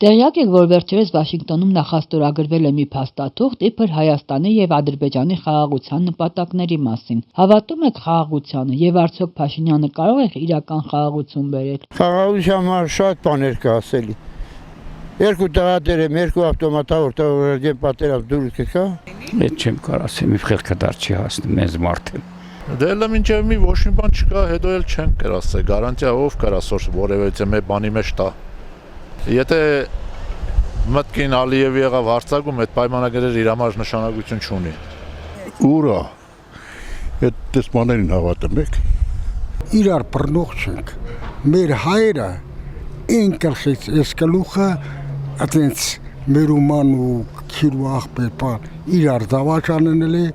Տեղյակ եք, որ վերջերս Վաշինգտոնում նախաստորագրվել է մի փաստաթուղթ իբր Հայաստանի եւ Ադրբեջանի խաղաղության նպատակների մասին։ Հավատում եք խաղաղությանը եւ արդյոք Փաշինյանը կարող է իրական խաղաղություն բերել։ Խաղաղության համար շատ բաներ կա ասելի։ Երկու տղաներ եմ, երկու ավտոմատավոր տղաներ պատերազմ դուրս կգա։ Մեծ չեմ կարող ասեմ, իմ խելքը դար չի հասնում, մեզ մարդ եմ։ Դե էլ մինչև մի ոչ մի բան չկա, հետո էլ չենք կար ասել, գարանտիա ով կար ասոր որևէ մի բանի մեջ տա։ Եթե մտքին Ալիևի եղավ հարցակում, այդ պայմանագրերը իր համար նշանակություն չունի։ Ուրա, այդ տեսմաներին հավատում եք։ Իրար բռնող չենք։ Մեր հայերը այն կլխից այս գլուխը այդպես մեր ուման ու քիրու աղբեր բան իրար դավաճաննել է,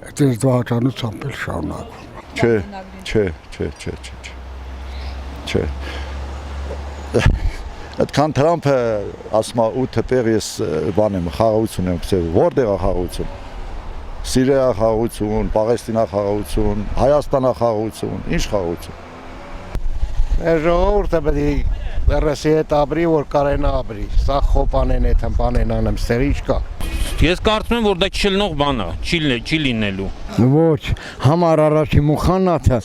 այդպես դավաճանությամբ էլ շարունակվում։ Չէ։ Այդքան Թրամփը ասում է 8 տեղ ես բան եմ խաղաղություն եմ գցել, որտեղ է խաղաղություն։ Սիրիա խաղաղություն, Պաղեստինա խաղաղություն, Հայաստանա խաղաղություն, ինչ խաղաղություն։ Ժողովուրդը պետք է դեռսի հետ ապրի, որ կարենա ապրի։ Սա խոպանեն է, թմպանեն անեմ, ստեղ ինչ կա։ Ես կարծում եմ, որ դա չլնող բան է, չի լինելու։ Ոչ, համար առաջի մուխանաթը,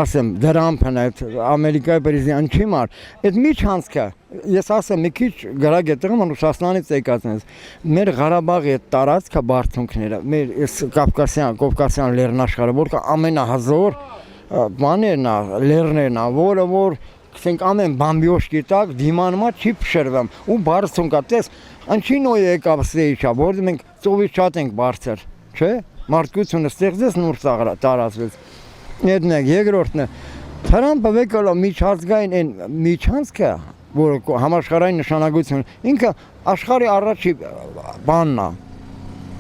ասեմ, Դրամփն այդ Ամերիկայի պրեզիդենտ չի մար, այդ միջանցքը, ես ասեմ, մի քիչ գրագ է տղում Ռուսաստանից եկած ես, մեր Ղարաբաղի այդ տարածքը բարձունքները, մեր այս Կովկասյան լեռնաշխարհը, որ ամենահզոր բաներն է, լեռներն է, որը որ ասենք ամեն բամբիոշ գիտակ դիմանմա չի փշրվում ու բարձունք է տես անչինո եկավ սեյչա որ մենք ծովից շատ ենք բարձր չէ մարդկությունը ստեղծեց նոր տարածվեց այդն է երկրորդն է Թրամփը եկել միջազգային այն միջանցքը որը համաշխարհային նշանակություն ինքը աշխարհի առաջի բանն է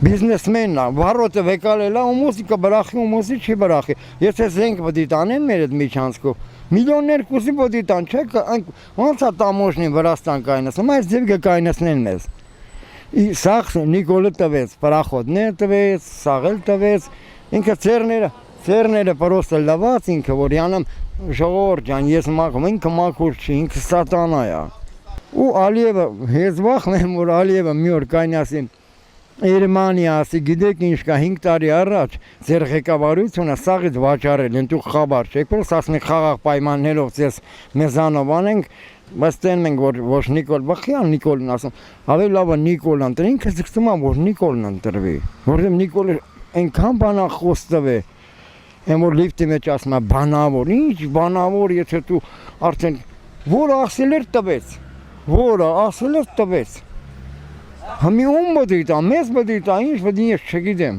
բիզնեսմենն է վարոտը եկել է ու մուսիկա բրախի ու մուսի չի բրախի եթե զենք պետք է տանեն մեր այդ միջանցքով Միլիոններ կուսի պոտի տան, չէ, ոնց է տամոշնին Վրաստան կայնասում, այս ձև կայնասնեն մեզ։ Սաղ Նիկոլը տվեց, պրախոտներ տվեց, սաղել տվեց, ինքը ծերները պրոստը լված, ինքը որ յանամ ժողոր ջան, ես մակում, ինքը մակուր չի, ինքը սատանա է։ Ու Ալիևը, հեզվախ եմ, որ Ալիևը մի օր կայնասին, Երմանիա ասի, գիտեք ինչ կա 5 տարի առաջ ձեր ղեկավարությունը սաղից վաճառել են դուք խաբար չեք պրոս ասենք խաղաղ պայմաններով ձեզ մեզանով անենք բայց տեն մենք որ ոչ Նիկոլ բախյան Նիկոլն ասում ավելի լավ է Նիկոլն ընտրի ինքը զգում է որ Նիկոլն ընտրվի որովհետև Նիկոլը այնքան բանախոստվ է այն որ լիֆտի մեջ ասում է բանավոր ինչ բանավոր եթե դու արդեն որը ասել էր տվեց Համի ում բդի տա, մեզ բդի տա, ինչ բդի ես չգիտեմ։